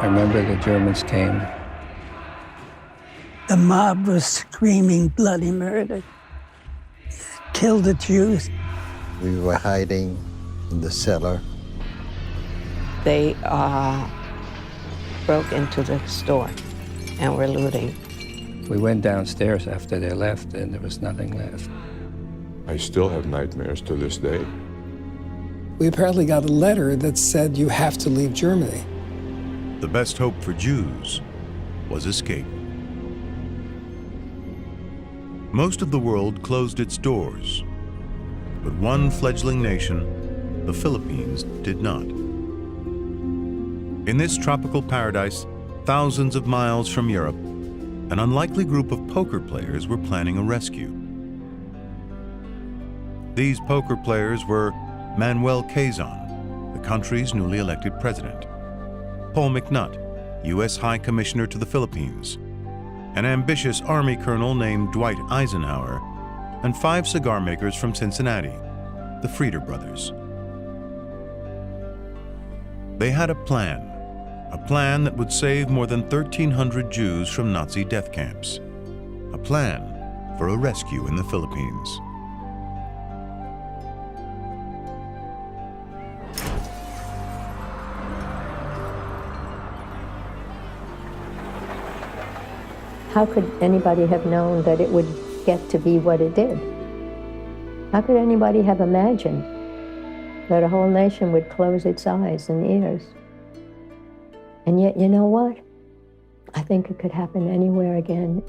I remember the Germans came. The mob was screaming bloody murder. Kill the Jews. We were hiding in the cellar. They broke into the store and were looting. We went downstairs after they left, and there was nothing left. I still have nightmares to this day. We apparently got a letter that said you have to leave Germany. The best hope for Jews was escape. Most of the world closed its doors, but one fledgling nation, the Philippines, did not. In this tropical paradise, thousands of miles from Europe, an unlikely group of poker players were planning a rescue. These poker players were Manuel Quezon, the country's newly elected president, Paul McNutt, U.S. High Commissioner to the Philippines, an ambitious Army colonel named Dwight Eisenhower, and 5 cigar makers from Cincinnati, the Frieder brothers. They had a plan that would save more than 1,300 Jews from Nazi death camps, a plan for a rescue in the Philippines. How could anybody have known that it would get to be what it did? How could anybody have imagined that a whole nation would close its eyes and ears? And yet, you know what? I think it could happen anywhere again.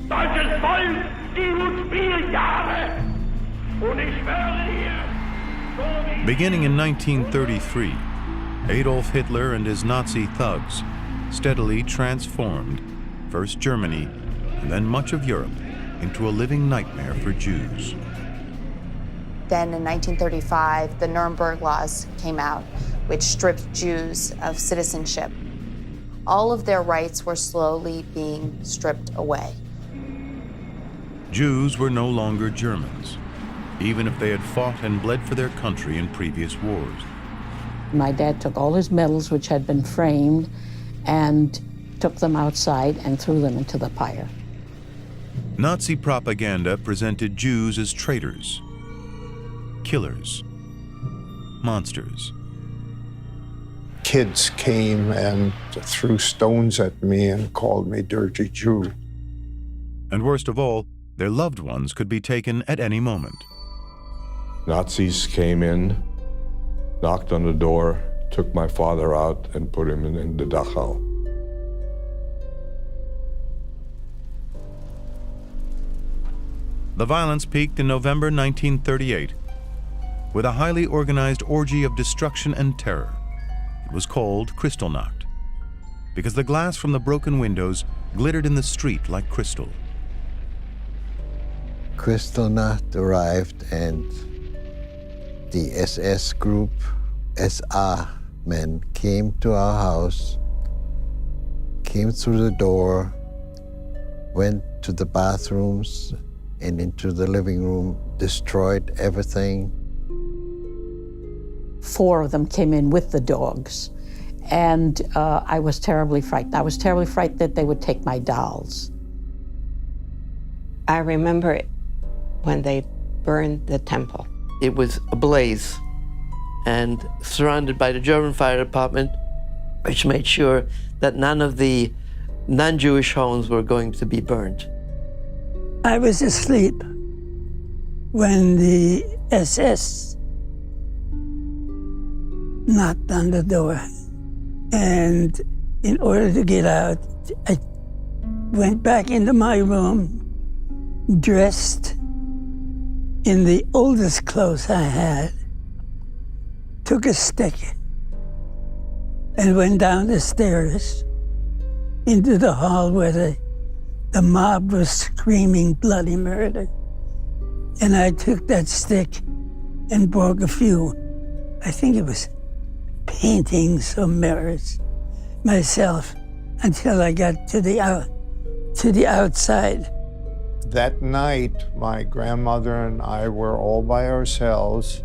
Deutsches Volk, die ruht viele Jahre. Und ich werde hier. Beginning in 1933, Adolf Hitler and his Nazi thugs steadily transformed first Germany and then much of Europe into a living nightmare for Jews. Then in 1935, the Nuremberg laws came out, which stripped Jews of citizenship. All of their rights were slowly being stripped away. Jews were no longer Germans, even if they had fought and bled for their country in previous wars. My dad took all his medals, which had been framed, and took them outside and threw them into the fire. Nazi propaganda presented Jews as traitors, killers, monsters. Kids came and threw stones at me and called me dirty Jew. And worst of all, their loved ones could be taken at any moment. Nazis came in, knocked on the door, took my father out, and put him in the Dachau. The violence peaked in November 1938 with a highly organized orgy of destruction and terror. It was called Kristallnacht because the glass from the broken windows glittered in the street like crystal. Kristallnacht arrived and the SS group, SA men, came to our house, came through the door, went to the bathrooms and into the living room, destroyed everything. 4 of them came in with the dogs, and I was terribly frightened. I was terribly frightened that they would take my dolls. I remember it when they burned the temple. It was ablaze and surrounded by the German fire department, which made sure that none of the non-Jewish homes were going to be burned. I was asleep when the SS knocked on the door. And in order to get out, I went back into my room, dressed in the oldest clothes I had, took a stick, and went down the stairs into the hall where the mob was screaming bloody murder. And I took that stick and broke a few, I think it was paintings or mirrors, myself, until I got to the outside. That night, my grandmother and I were all by ourselves,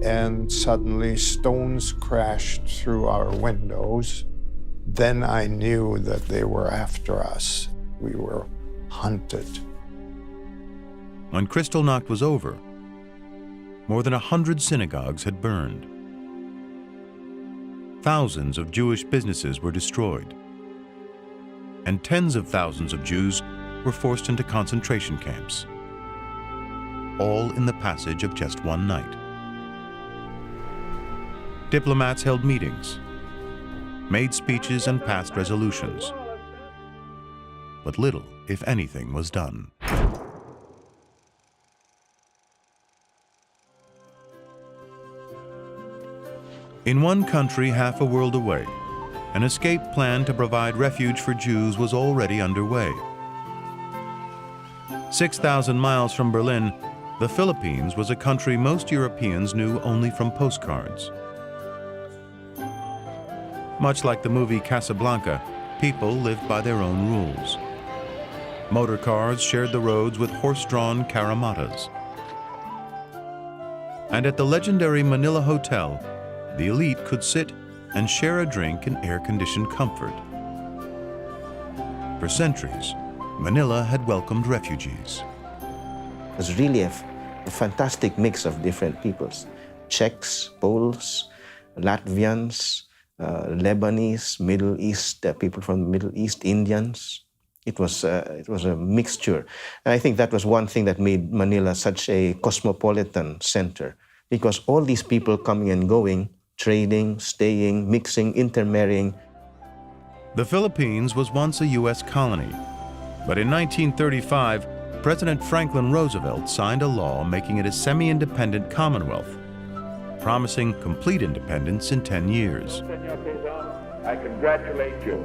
and suddenly stones crashed through our windows, Then I knew that they were after us. We were hunted. When Kristallnacht was over, more than 100 synagogues had burned. Thousands of Jewish businesses were destroyed, and tens of thousands of Jews were forced into concentration camps, all in the passage of just one night. Diplomats held meetings, made speeches, and passed resolutions, but little, if anything, was done. In one country half a world away, an escape plan to provide refuge for Jews was already underway. 6,000 miles from Berlin, the Philippines was a country most Europeans knew only from postcards. Much like the movie Casablanca, people lived by their own rules. Motor cars shared the roads with horse-drawn caramatas. And at the legendary Manila Hotel, the elite could sit and share a drink in air-conditioned comfort. For centuries, Manila had welcomed refugees. It was really a fantastic mix of different peoples. Czechs, Poles, Latvians, Lebanese, Middle East, people from the Middle East, Indians. It was a mixture. And I think that was one thing that made Manila such a cosmopolitan center, because all these people coming and going, trading, staying, mixing, intermarrying. The Philippines was once a U.S. colony, but in 1935, President Franklin Roosevelt signed a law making it a semi-independent commonwealth, promising complete independence in 10 years. I congratulate you.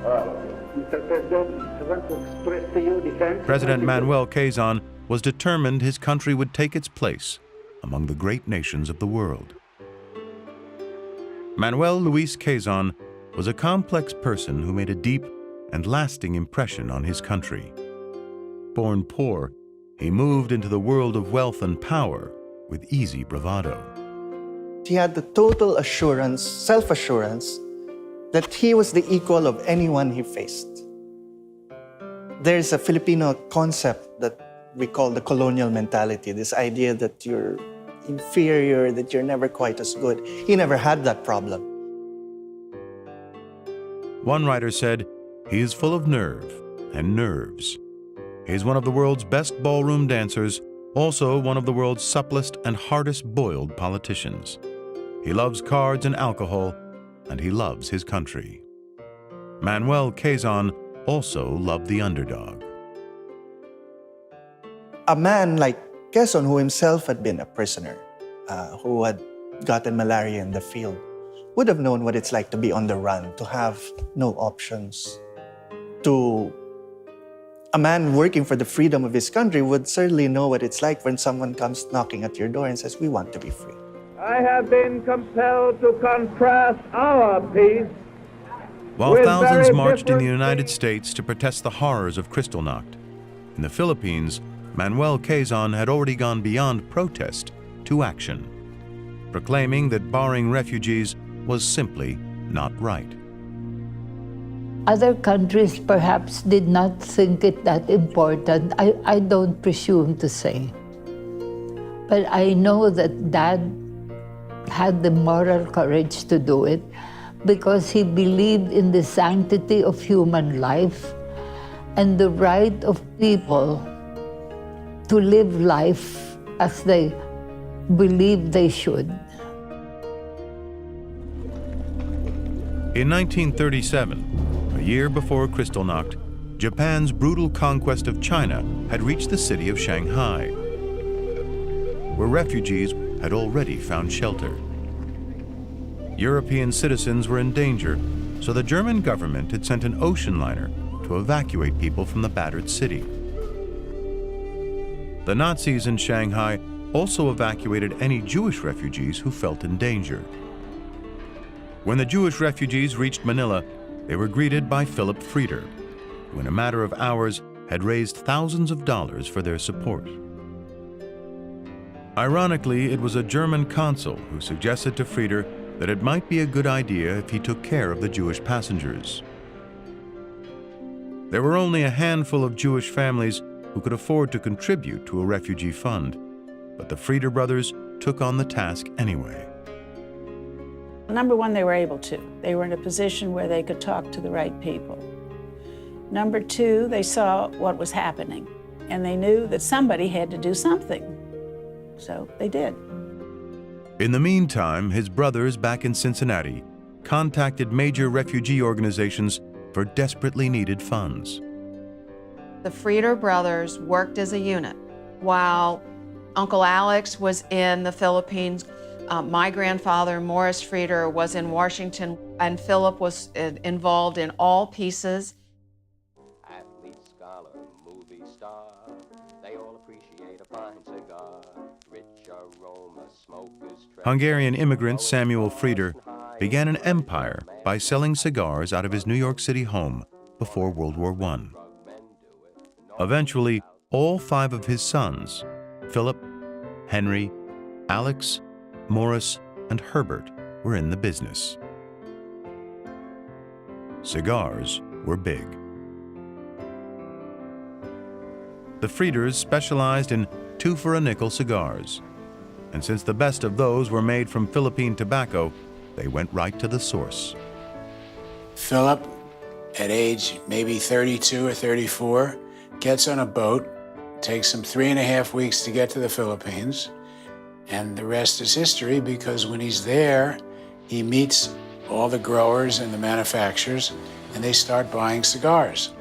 Mr. President, I want to express to you the thanks. President Manuel Quezon was determined his country would take its place among the great nations of the world. Manuel Luis Quezon was a complex person who made a deep and lasting impression on his country. Born poor, he moved into the world of wealth and power with easy bravado. He had the total assurance, self-assurance, that he was the equal of anyone he faced. There's a Filipino concept that we call the colonial mentality, this idea that you're inferior, that you're never quite as good. He never had that problem. One writer said, "He is full of nerve and nerves. He's one of the world's best ballroom dancers, also one of the world's supplest and hardest-boiled politicians. He loves cards and alcohol, and he loves his country." Manuel Quezon also loved the underdog. A man like Quezon, who himself had been a prisoner, who had gotten malaria in the field, would have known what it's like to be on the run, to have no options. A man working for the freedom of his country would certainly know what it's like when someone comes knocking at your door and says, "We want to be free." I have been compelled to contrast our peace. While thousands marched in the United States to protest the horrors of Kristallnacht, in the Philippines, Manuel Quezon had already gone beyond protest to action, proclaiming that barring refugees was simply not right. Other countries perhaps did not think it that important. I don't presume to say. But I know that Dad had the moral courage to do it because he believed in the sanctity of human life and the right of people to live life as they believe they should. In 1937, a year before Kristallnacht, Japan's brutal conquest of China had reached the city of Shanghai, where refugees had already found shelter. European citizens were in danger, so the German government had sent an ocean liner to evacuate people from the battered city. The Nazis in Shanghai also evacuated any Jewish refugees who felt in danger. When the Jewish refugees reached Manila, they were greeted by Philip Frieder, who in a matter of hours had raised thousands of dollars for their support. Ironically, it was a German consul who suggested to Frieder that it might be a good idea if he took care of the Jewish passengers. There were only a handful of Jewish families who could afford to contribute to a refugee fund, but the Frieder brothers took on the task anyway. Number one, they were able to. They were in a position where they could talk to the right people. Number two, they saw what was happening, and they knew that somebody had to do something. So they did. In the meantime, his brothers back in Cincinnati contacted major refugee organizations for desperately needed funds. The Frieder brothers worked as a unit. While Uncle Alex was in the Philippines, my grandfather, Morris Frieder, was in Washington, and Philip was involved in all pieces. Athlete, scholar, movie star, they all appreciate a fine cigar. Rich aroma, smokers. Hungarian immigrant Samuel Frieder began an empire by selling cigars out of his New York City home before World War I. Eventually, all 5 of his sons, Philip, Henry, Alex, Morris, and Herbert, were in the business. Cigars were big. The Frieders specialized in 2-for-a-nickel cigars, and since the best of those were made from Philippine tobacco, they went right to the source. Philip, at age maybe 32 or 34, gets on a boat, takes him 3.5 weeks to get to the Philippines, and the rest is history, because when he's there, he meets all the growers and the manufacturers, and they start buying cigars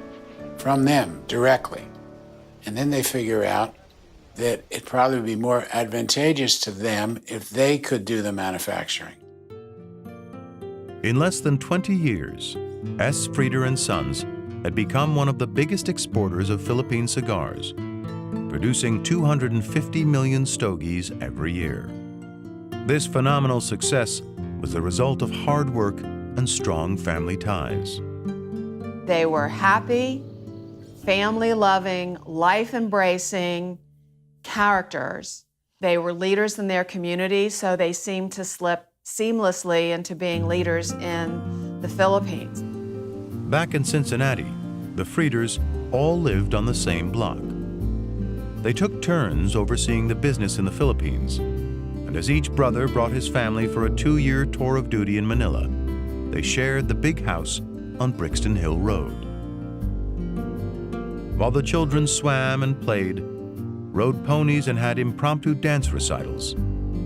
from them directly. And then they figure out that it'd probably be more advantageous to them if they could do the manufacturing. In less than 20 years, S. Frieder and Sons had become one of the biggest exporters of Philippine cigars, producing 250 million stogies every year. This phenomenal success was the result of hard work and strong family ties. They were happy, family-loving, life-embracing characters. They were leaders in their community, so they seemed to slip seamlessly into being leaders in the Philippines. Back in Cincinnati, the Frieders all lived on the same block. They took turns overseeing the business in the Philippines, and as each brother brought his family for a 2-year tour of duty in Manila, they shared the big house on Brixton Hill Road. While the children swam and played, rode ponies, and had impromptu dance recitals,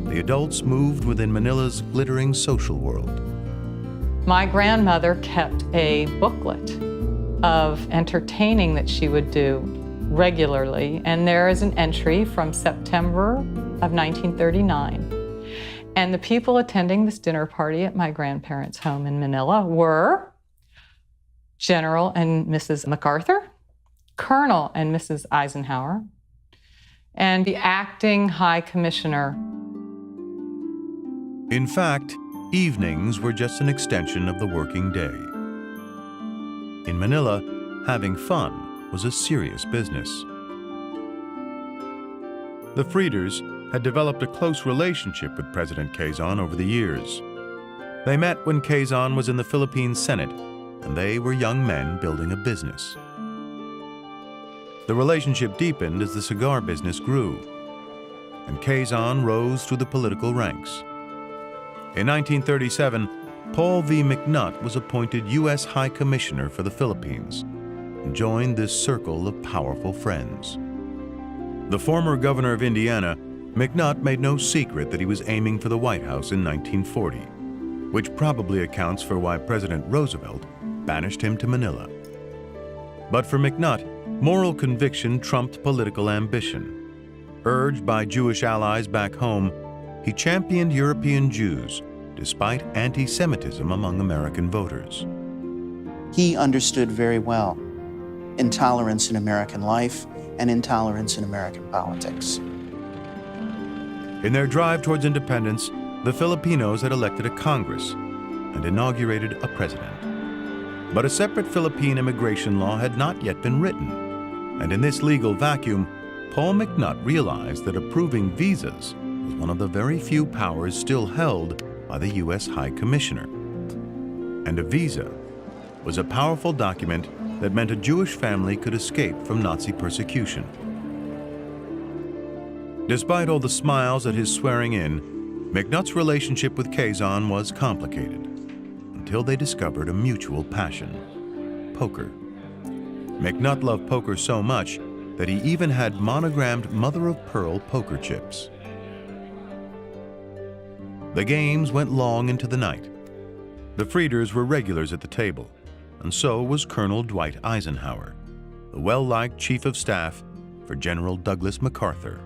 the adults moved within Manila's glittering social world. My grandmother kept a booklet of entertaining that she would do regularly, and there is an entry from September of 1939. And the people attending this dinner party at my grandparents' home in Manila were General and Mrs. MacArthur, Colonel and Mrs. Eisenhower, and the acting High Commissioner. In fact, evenings were just an extension of the working day. In Manila, having fun was a serious business. The Frieders had developed a close relationship with President Quezon over the years. They met when Quezon was in the Philippine Senate, and they were young men building a business. The relationship deepened as the cigar business grew, and Quezon rose through the political ranks. In 1937, Paul V. McNutt was appointed U.S. High Commissioner for the Philippines and joined this circle of powerful friends. The former governor of Indiana, McNutt made no secret that he was aiming for the White House in 1940, which probably accounts for why President Roosevelt banished him to Manila. But for McNutt, moral conviction trumped political ambition. Urged by Jewish allies back home, he championed European Jews despite anti-Semitism among American voters. He understood very well intolerance in American life and intolerance in American politics. In their drive towards independence, the Filipinos had elected a Congress and inaugurated a president. But a separate Philippine immigration law had not yet been written, and in this legal vacuum, Paul McNutt realized that approving visas was one of the very few powers still held by the U.S. High Commissioner. And a visa was a powerful document that meant a Jewish family could escape from Nazi persecution. Despite all the smiles at his swearing in, McNutt's relationship with Quezon was complicated until they discovered a mutual passion: poker. McNutt loved poker so much that he even had monogrammed mother-of-pearl poker chips. The games went long into the night. The Frieders were regulars at the table, and so was Colonel Dwight Eisenhower, the well-liked chief of staff for General Douglas MacArthur.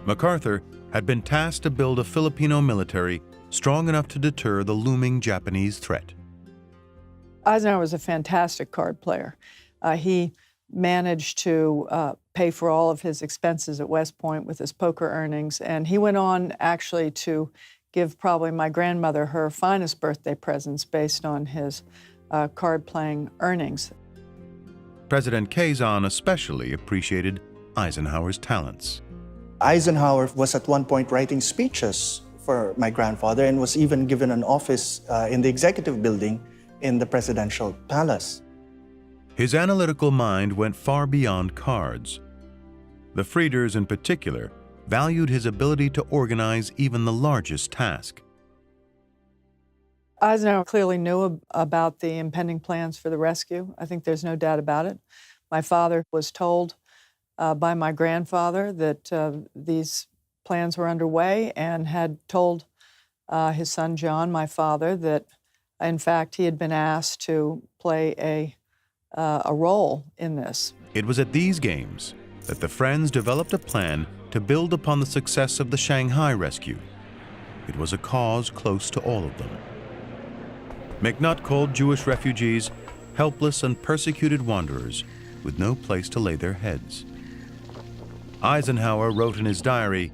MacArthur had been tasked to build a Filipino military strong enough to deter the looming Japanese threat. Eisenhower was a fantastic card player. He managed to pay for all of his expenses at West Point with his poker earnings, and he went on actually to give probably my grandmother her finest birthday presents based on his card-playing earnings. President Quezon especially appreciated Eisenhower's talents. Eisenhower was at one point writing speeches for my grandfather and was even given an office in the executive building in the presidential palace. His analytical mind went far beyond cards. The Frieders in particular valued his ability to organize even the largest task. Eisenhower clearly knew about the impending plans for the rescue. I think there's no doubt about it. My father was told by my grandfather that these plans were underway and had told his son John, my father, that in fact he had been asked to play a role in this. It was at these games that the friends developed a plan to build upon the success of the Shanghai rescue. It was a cause close to all of them. McNutt called Jewish refugees helpless and persecuted wanderers with no place to lay their heads. Eisenhower wrote in his diary,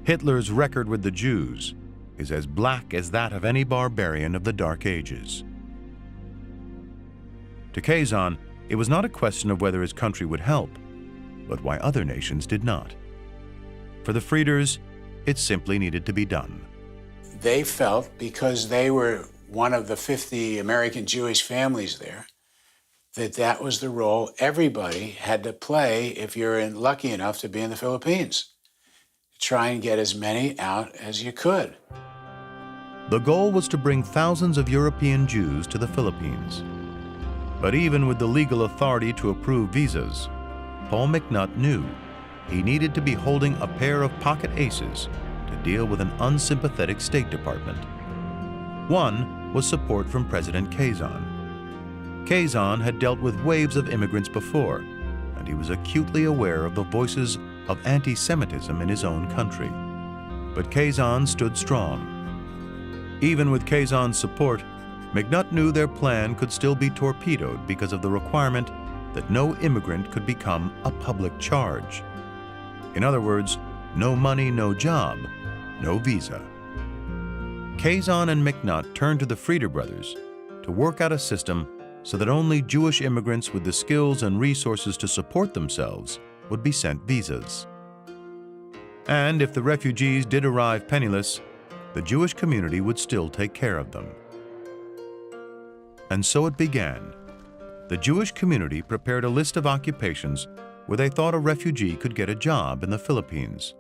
"Hitler's record with the Jews is as black as that of any barbarian of the Dark Ages." To Quezon, it was not a question of whether his country would help, but why other nations did not. For the Frieders, it simply needed to be done. They felt, because they were one of the 50 American Jewish families there, that that was the role everybody had to play if you're lucky enough to be in the Philippines. Try and get as many out as you could. The goal was to bring thousands of European Jews to the Philippines. But even with the legal authority to approve visas, Paul McNutt knew he needed to be holding a pair of pocket aces to deal with an unsympathetic State Department. One was support from President Quezon. Quezon had dealt with waves of immigrants before, and he was acutely aware of the voices of anti-Semitism in his own country. But Quezon stood strong. Even with Quezon's support, McNutt knew their plan could still be torpedoed because of the requirement that no immigrant could become a public charge. In other words, no money, no job, no visa. Quezon and McNutt turned to the Frieder brothers to work out a system so that only Jewish immigrants with the skills and resources to support themselves would be sent visas. And if the refugees did arrive penniless, the Jewish community would still take care of them. And so it began. The Jewish community prepared a list of occupations where they thought a refugee could get a job in the Philippines.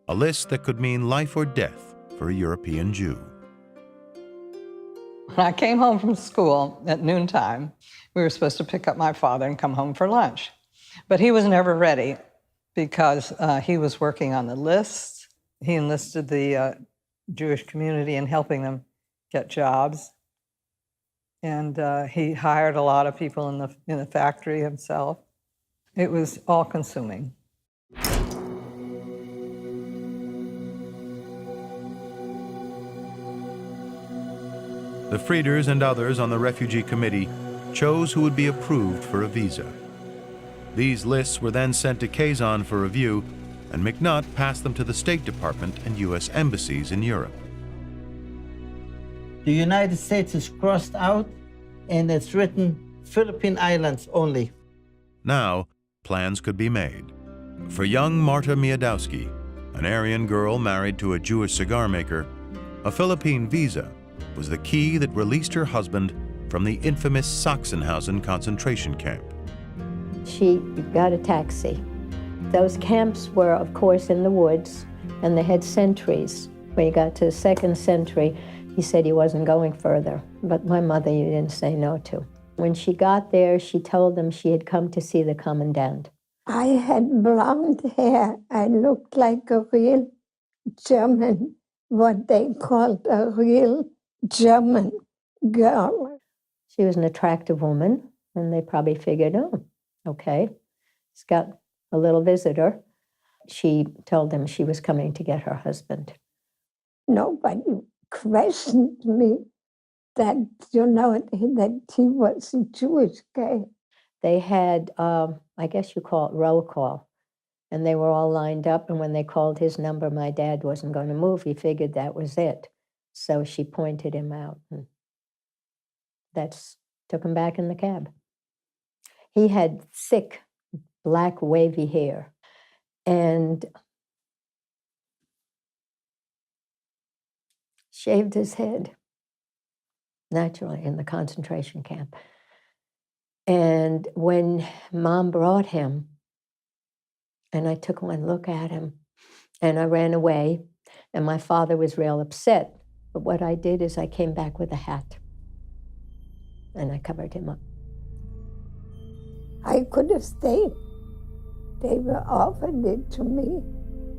A list that could mean life or death for a European Jew. When I came home from school at noontime, we were supposed to pick up my father and come home for lunch. But he was never ready because he was working on the list. He enlisted the Jewish community in helping them get jobs. And he hired a lot of people in the factory himself. It was all-consuming. The Frieders and others on the refugee committee chose who would be approved for a visa. These lists were then sent to Quezon for review, and McNutt passed them to the State Department and U.S. embassies in Europe. The United States is crossed out, and it's written Philippine Islands only. Now, plans could be made. For young Marta Miodowski, an Aryan girl married to a Jewish cigar maker, A Philippine visa was the key that released her husband from the infamous Sachsenhausen concentration camp. She got a taxi. Those camps were, of course, in the woods, and they had sentries. When he got to the second sentry, he said he wasn't going further, but my mother you didn't say no to. When she got there, she told them she had come to see the commandant. I had blonde hair. I looked like a real German, what they called a real German girl. She was an attractive woman, and they probably figured, oh, okay, he's got a little visitor. She told them she was coming to get her husband. Nobody questioned me that, that he was a Jewish guy. They had, I guess you call it roll call, and they were all lined up, and when they called his number, my dad wasn't going to move. He figured that was it. So she pointed him out, and took him back in the cab. He had thick, black, wavy hair, and shaved his head, naturally, in the concentration camp. And when Mom brought him, and I took one look at him, and I ran away, and my father was real upset. But what I did is I came back with a hat, and I covered him up. I could have stayed. They were offered it to me.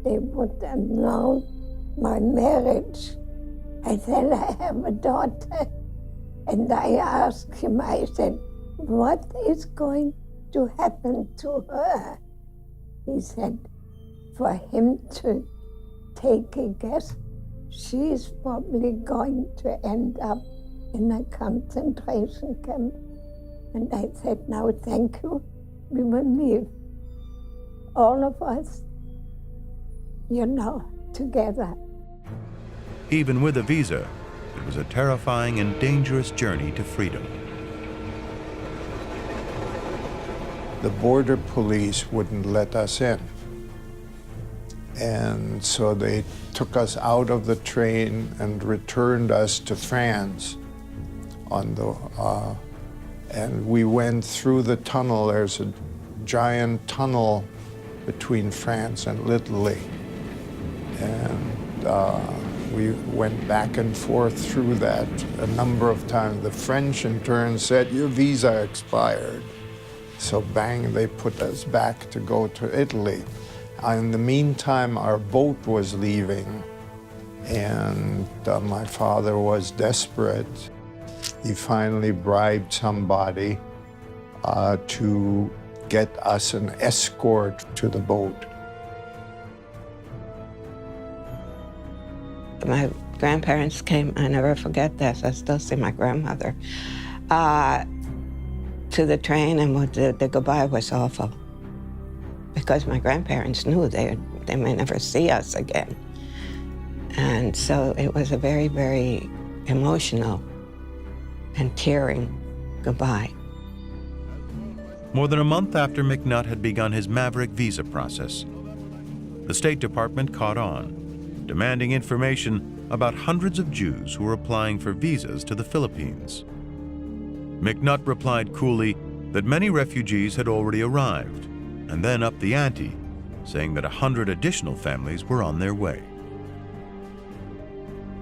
They would announce my marriage. I said, I have a daughter. And I asked him, I said, what is going to happen to her? He said, for him to take a guess, she's probably going to end up in a concentration camp. And I said, no, thank you. We will leave. All of us, together. Even with a visa, it was a terrifying and dangerous journey to freedom. The border police wouldn't let us in. And so they took us out of the train and returned us to France and we went through the tunnel. There's a giant tunnel between France and Italy. And we went back and forth through that a number of times. The French in turn said, your visa expired. So bang, they put us back to go to Italy. In the meantime, our boat was leaving, and my father was desperate. He finally bribed somebody to get us an escort to the boat. My grandparents came, I never forget this, I still see my grandmother, to the train, and the goodbye was awful. Because my grandparents knew they may never see us again. And so it was a very, very emotional and tearing goodbye. More than a month after McNutt had begun his maverick visa process, the State Department caught on, demanding information about hundreds of Jews who were applying for visas to the Philippines. McNutt replied coolly that many refugees had already arrived, and then upped the ante, saying that 100 additional families were on their way.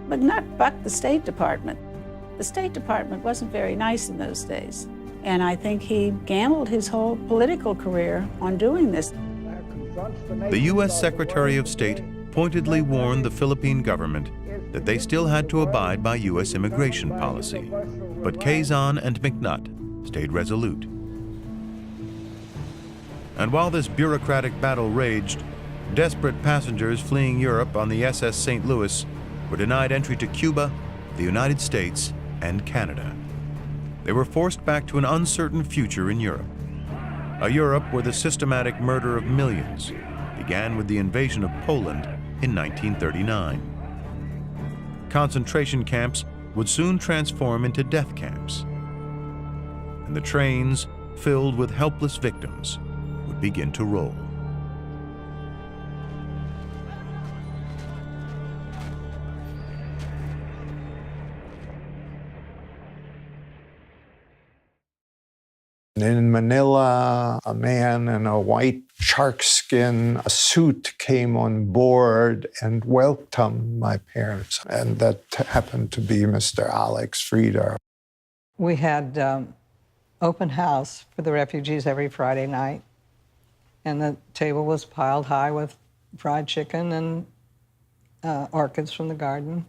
McNutt bucked the State Department. The State Department wasn't very nice in those days, and I think he gambled his whole political career on doing this. The U.S. Secretary of State pointedly warned the Philippine government that they still had to abide by U.S. immigration policy, but Quezon and McNutt stayed resolute. And while this bureaucratic battle raged, desperate passengers fleeing Europe on the SS St. Louis were denied entry to Cuba, the United States, and Canada. They were forced back to an uncertain future in Europe, a Europe where the systematic murder of millions began with the invasion of Poland in 1939. Concentration camps would soon transform into death camps, and the trains, filled with helpless victims, would begin to roll. In Manila, a man in a white sharkskin suit came on board and welcomed my parents, and that happened to be Mr. Alex Frieder. We had open house for the refugees every Friday night, and the table was piled high with fried chicken and orchids from the garden.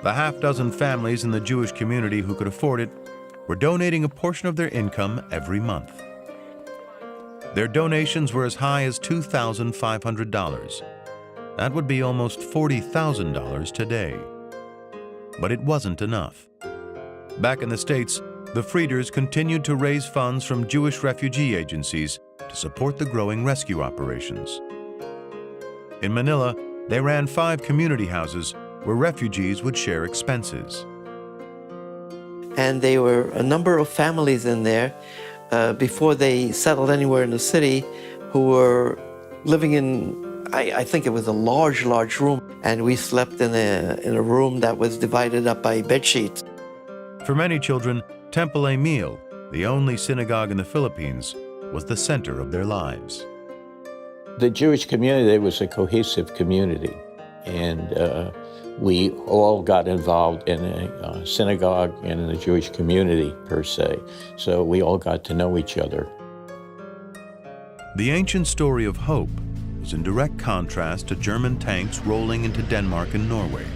The half-dozen families in the Jewish community who could afford it were donating a portion of their income every month. Their donations were as high as $2,500. That would be almost $40,000 today. But it wasn't enough. Back in the States, the Frieders continued to raise funds from Jewish refugee agencies to support the growing rescue operations. In Manila, they ran 5 community houses where refugees would share expenses. And there were a number of families in there before they settled anywhere in the city who were living in, I think it was a large room, and we slept in a room that was divided up by bed sheets. For many children, Temple Emil, the only synagogue in the Philippines, was the center of their lives. The Jewish community was a cohesive community, and we all got involved in a synagogue and in the Jewish community, per se. So we all got to know each other. The ancient story of hope was in direct contrast to German tanks rolling into Denmark and Norway,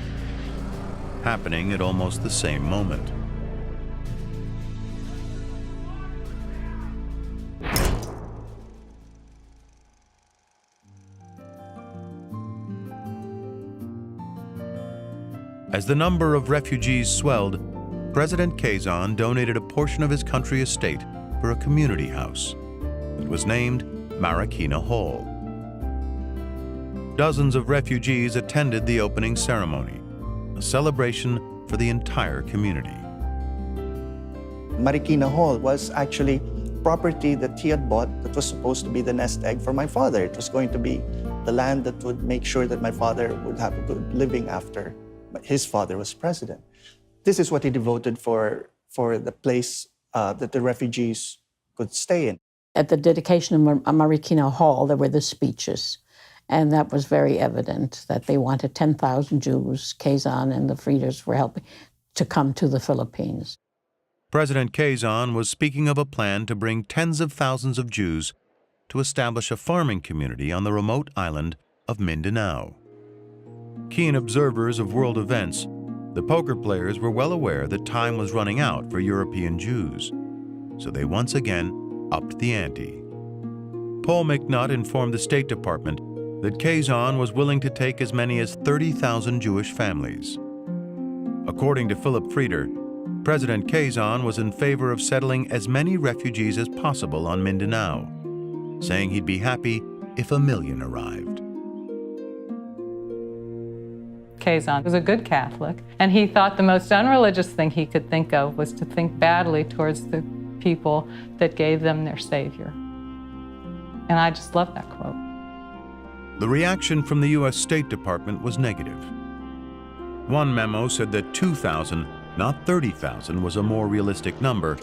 happening at almost the same moment. As the number of refugees swelled, President Quezon donated a portion of his country estate for a community house. It was named Marikina Hall. Dozens of refugees attended the opening ceremony, a celebration for the entire community. Marikina Hall was actually property that he had bought that was supposed to be the nest egg for my father. It was going to be the land that would make sure that my father would have a good living after his father was president. This is what he devoted for the place that the refugees could stay in. At the dedication of Marikina Hall, there were the speeches, and that was very evident that they wanted 10,000 Jews, Quezon and the Frieders were helping, to come to the Philippines. President Quezon was speaking of a plan to bring tens of thousands of Jews to establish a farming community on the remote island of Mindanao. Keen observers of world events, the poker players were well aware that time was running out for European Jews, so they once again upped the ante. Paul McNutt informed the State Department that Quezon was willing to take as many as 30,000 Jewish families. According to Philip Frieder, President Quezon was in favor of settling as many refugees as possible on Mindanao, saying he'd be happy if 1 million arrived. Quezon was a good Catholic, and he thought the most unreligious thing he could think of was to think badly towards the people that gave them their Savior. And I just love that quote. The reaction from the U.S. State Department was negative. One memo said that 2,000, not 30,000, was a more realistic number,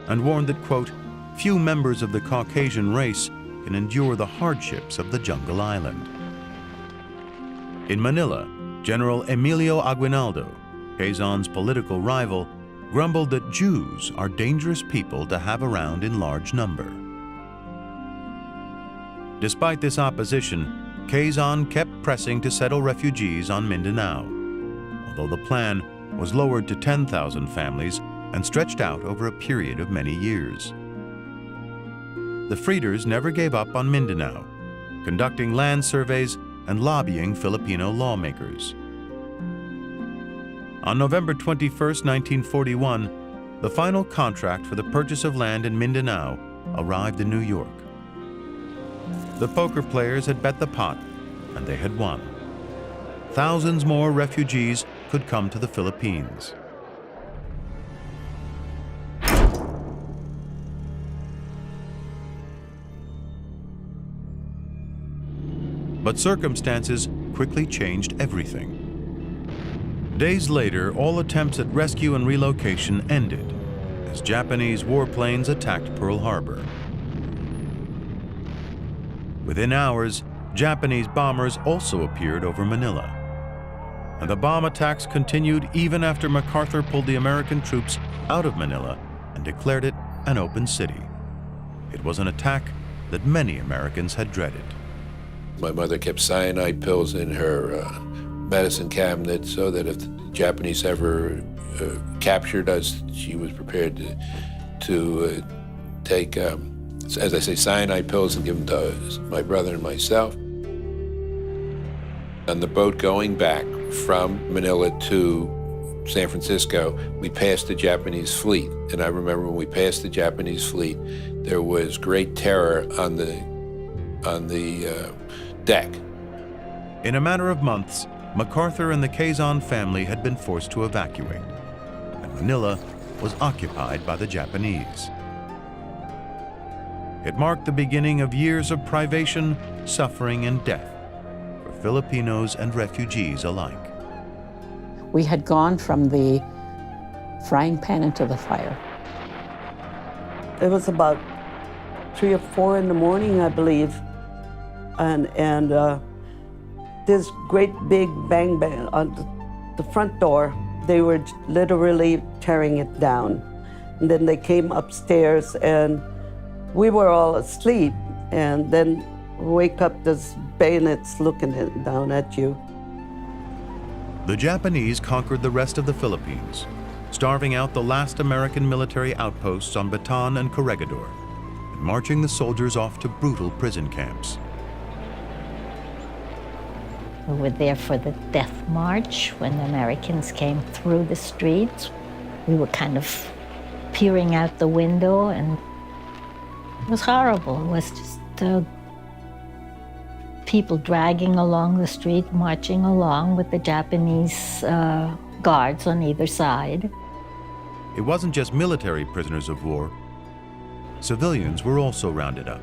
and warned that, quote, few members of the Caucasian race can endure the hardships of the jungle island. In Manila, General Emilio Aguinaldo, Quezon's political rival, grumbled that Jews are dangerous people to have around in large number. Despite this opposition, Quezon kept pressing to settle refugees on Mindanao, although the plan was lowered to 10,000 families and stretched out over a period of many years. The Frieders never gave up on Mindanao, conducting land surveys and lobbying Filipino lawmakers. On November 21, 1941, the final contract for the purchase of land in Mindanao arrived in New York. The poker players had bet the pot, and they had won. Thousands more refugees could come to the Philippines. But circumstances quickly changed everything. Days later, all attempts at rescue and relocation ended, as Japanese warplanes attacked Pearl Harbor. Within hours, Japanese bombers also appeared over Manila. And the bomb attacks continued even after MacArthur pulled the American troops out of Manila and declared it an open city. It was an attack that many Americans had dreaded. My mother kept cyanide pills in her medicine cabinet so that if the Japanese ever captured us, she was prepared to take, as I say, cyanide pills and give them to my brother and myself. On the boat going back from Manila to San Francisco, we passed the Japanese fleet. And I remember when we passed the Japanese fleet, there was great terror on the deck. In a matter of months, MacArthur and the Quezon family had been forced to evacuate, and Manila was occupied by the Japanese. It marked the beginning of years of privation, suffering, and death for Filipinos and refugees alike. We had gone from the frying pan into the fire. It was about 3 or 4 in the morning, I believe, and this great big bang bang on the front door. They were literally tearing it down. And then they came upstairs, and we were all asleep, and then wake up, this bayonets looking down at you. The Japanese conquered the rest of the Philippines, starving out the last American military outposts on Bataan and Corregidor, and marching the soldiers off to brutal prison camps. We were there for the death march when the Americans came through the streets. We were kind of peering out the window, and it was horrible. It was just people dragging along the street, marching along with the Japanese guards on either side. It wasn't just military prisoners of war. Civilians were also rounded up.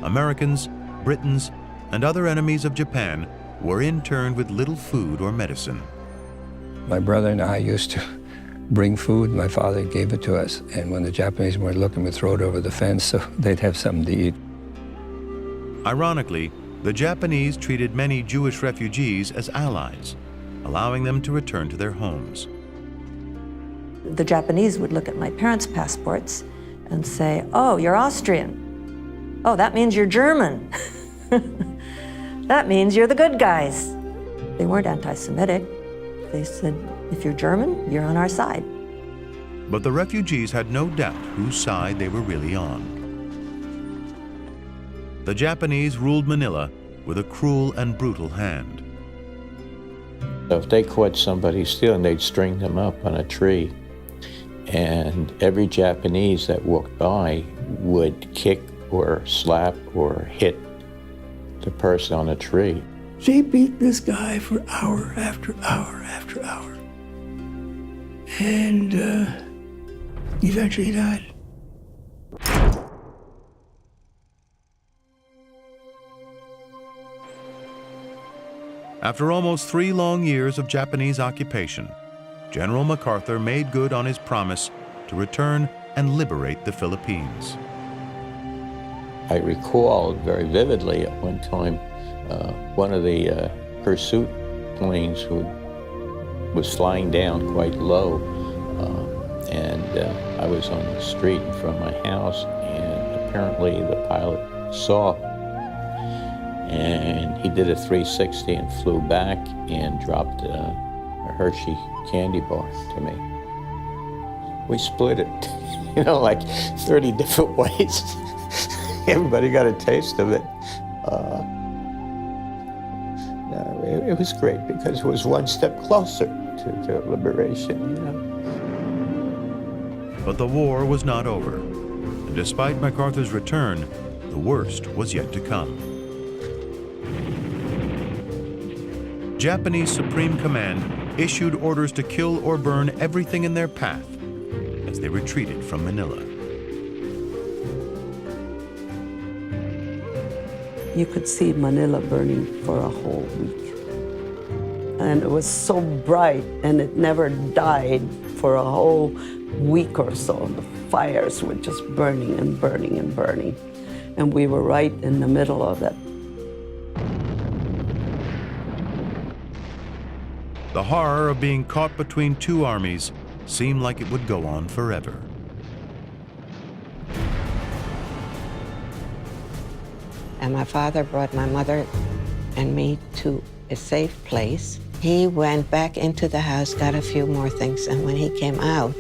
Americans, Britons, and other enemies of Japan were interned with little food or medicine. My brother and I used to bring food. My father gave it to us, and when the Japanese weren't looking, we'd throw it over the fence so they'd have something to eat. Ironically, the Japanese treated many Jewish refugees as allies, allowing them to return to their homes. The Japanese would look at my parents' passports and say, "Oh, you're Austrian. Oh, that means you're German. That means you're the good guys." They weren't anti-Semitic. They said, "If you're German, you're on our side." But the refugees had no doubt whose side they were really on. The Japanese ruled Manila with a cruel and brutal hand. If they caught somebody stealing, they'd string them up on a tree. And every Japanese that walked by would kick or slap or hit the person on a tree. They beat this guy for hour after hour after hour. And eventually he died. After almost 3 long years of Japanese occupation, General MacArthur made good on his promise to return and liberate the Philippines. I recall very vividly at one time, one of the pursuit planes was flying down quite low, and I was on the street in front of my house, and apparently the pilot saw, and he did a 360 and flew back and dropped a Hershey candy bar to me. We split it, like 30 different ways. Everybody got a taste of it. It was great because it was one step closer to liberation, But the war was not over, and despite MacArthur's return, the worst was yet to come. Japanese Supreme Command issued orders to kill or burn everything in their path as they retreated from Manila. You could see Manila burning for a whole week. and it was so bright, and it never died for a whole week or so. The fires were just burning and burning and burning, and we were right in the middle of it. The horror of being caught between two armies seemed like it would go on forever. And my father brought my mother and me to a safe place. He went back into the house, got a few more things, and when he came out,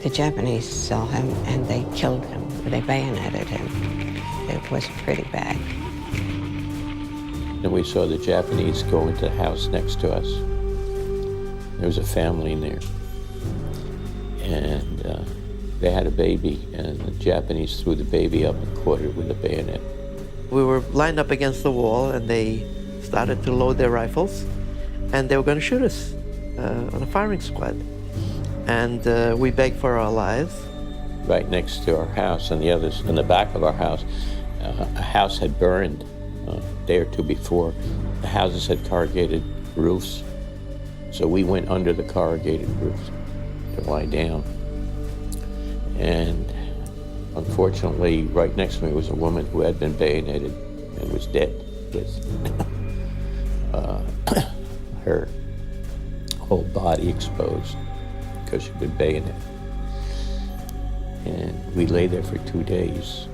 the Japanese saw him and they killed him. They bayoneted him. It was pretty bad. And we saw the Japanese go into the house next to us. There was a family in there. And they had a baby, and the Japanese threw the baby up and caught it with a bayonet. We were lined up against the wall, and they started to load their rifles, and they were going to shoot us on a firing squad. And we begged for our lives. Right next to our house, and the others in the back of our house, a house had burned a day or two before. The houses had corrugated roofs, so we went under the corrugated roofs to lie down. And unfortunately, right next to me was a woman who had been bayoneted and was dead with her whole body exposed because she'd been bayoneted. And we lay there for 2 days.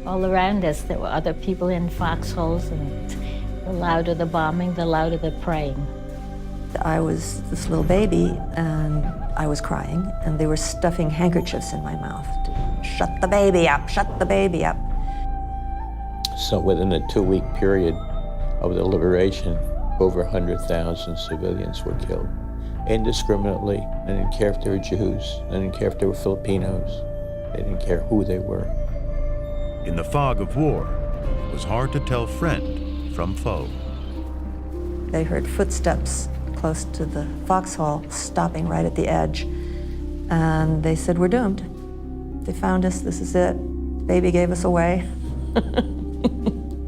All around us, there were other people in foxholes, and the louder the bombing, the louder the praying. I was this little baby, and I was crying, and they were stuffing handkerchiefs in my mouth to shut the baby up, shut the baby up. So within a 2-week period of the liberation, over 100,000 civilians were killed. Indiscriminately. They didn't care if they were Jews. They didn't care if they were Filipinos. They didn't care who they were. In the fog of war, it was hard to tell friend from foe. They heard footsteps close to the foxhole, stopping right at the edge. And they said, "We're doomed. They found us, this is it. Baby gave us away.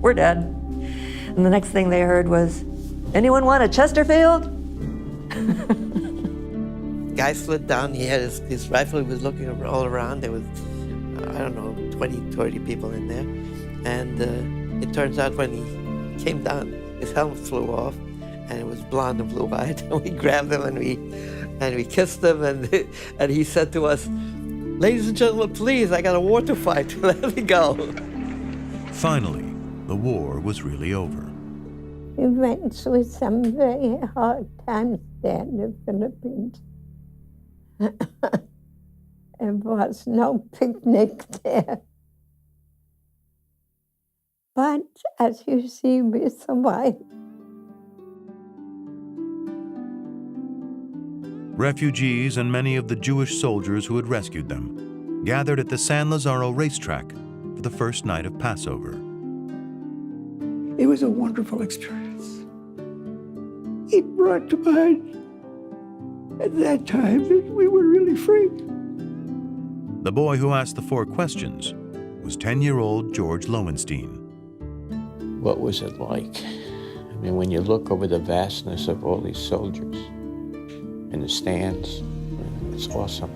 We're dead." And the next thing they heard was, "Anyone want a Chesterfield?" Guy slid down, he had his rifle, he was looking all around. There was, I don't know, 20, 30 people in there. And it turns out when he came down, his helmet flew off, and it was blonde and blue-eyed. And we grabbed him and we kissed him, and he said to us, "Ladies and gentlemen, please, I got a war to fight. Let me go." Finally, the war was really over. We went through some very hard times there in the Philippines. There was no picnic there. But as you see, we survived. Refugees and many of the Jewish soldiers who had rescued them gathered at the San Lazaro racetrack for the first night of Passover. It was a wonderful experience. It brought to mind at that time that we were really free. The boy who asked the 4 questions was 10-year-old George Lowenstein. What was it like? I mean, when you look over the vastness of all these soldiers in the stands, it's awesome.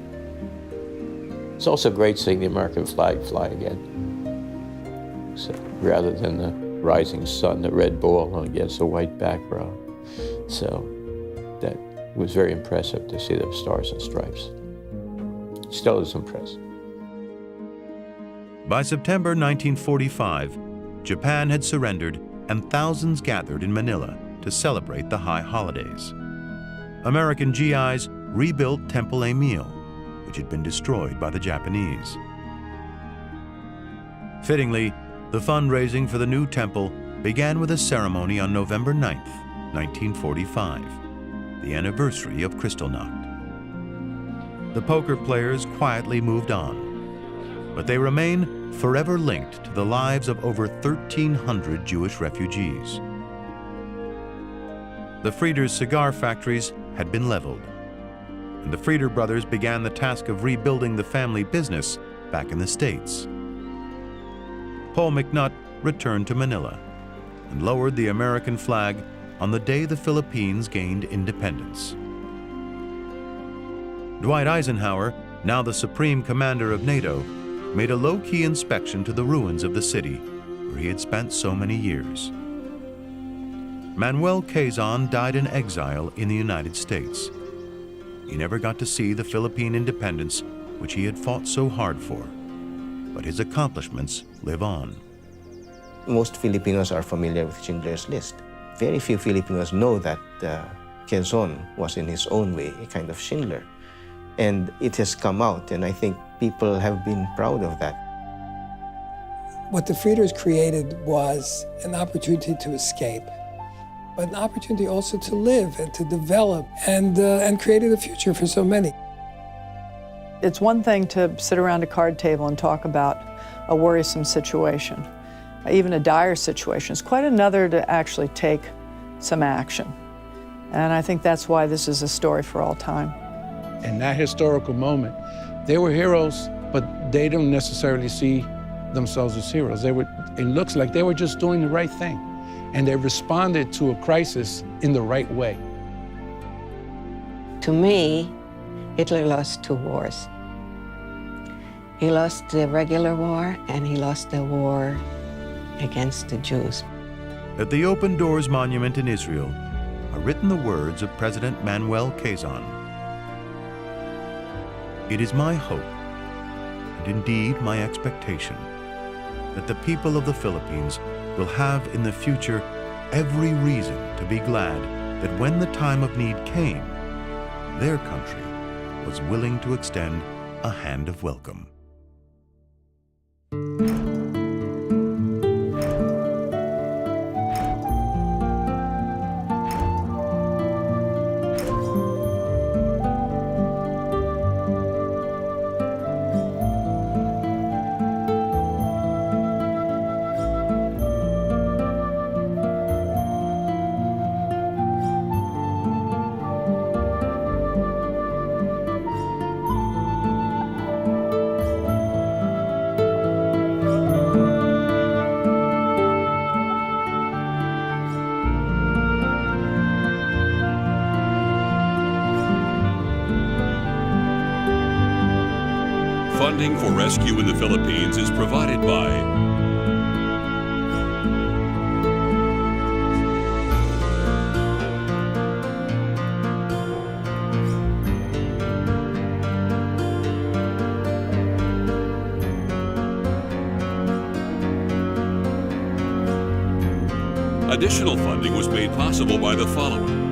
It's also great seeing the American flag fly again. So, rather than the rising sun, the red ball against a white background. So that was very impressive to see the stars and stripes. Still is impressive. By September 1945, Japan had surrendered and thousands gathered in Manila to celebrate the high holidays. American GIs rebuilt Temple Emil, which had been destroyed by the Japanese. Fittingly, the fundraising for the new temple began with a ceremony on November 9th, 1945, the anniversary of Kristallnacht. The poker players quietly moved on, but they remain forever linked to the lives of over 1,300 Jewish refugees. The Frieder's cigar factories had been leveled, and the Frieder brothers began the task of rebuilding the family business back in the States. Paul McNutt returned to Manila and lowered the American flag on the day the Philippines gained independence. Dwight Eisenhower, now the Supreme Commander of NATO, made a low-key inspection to the ruins of the city where he had spent so many years. Manuel Quezon died in exile in the United States. He never got to see the Philippine independence which he had fought so hard for, but his accomplishments live on. Most Filipinos are familiar with Schindler's List. Very few Filipinos know that Quezon was in his own way a kind of Schindler. And it has come out, and I think people have been proud of that. What the Frieders created was an opportunity to escape, but an opportunity also to live and to develop and created a future for so many. It's one thing to sit around a card table and talk about a worrisome situation, even a dire situation. It's quite another to actually take some action. And I think that's why this is a story for all time. In that historical moment, they were heroes, but they don't necessarily see themselves as heroes. It looks like they were just doing the right thing, and they responded to a crisis in the right way. To me, Hitler lost 2 wars. He lost the regular war, and he lost the war against the Jews. At the Open Doors Monument in Israel are written the words of President Manuel Quezon. It is my hope, and indeed my expectation, that the people of the Philippines will have in the future every reason to be glad that when the time of need came, their country was willing to extend a hand of welcome. Funding for rescue in the Philippines is provided by Additional funding was made possible by the following: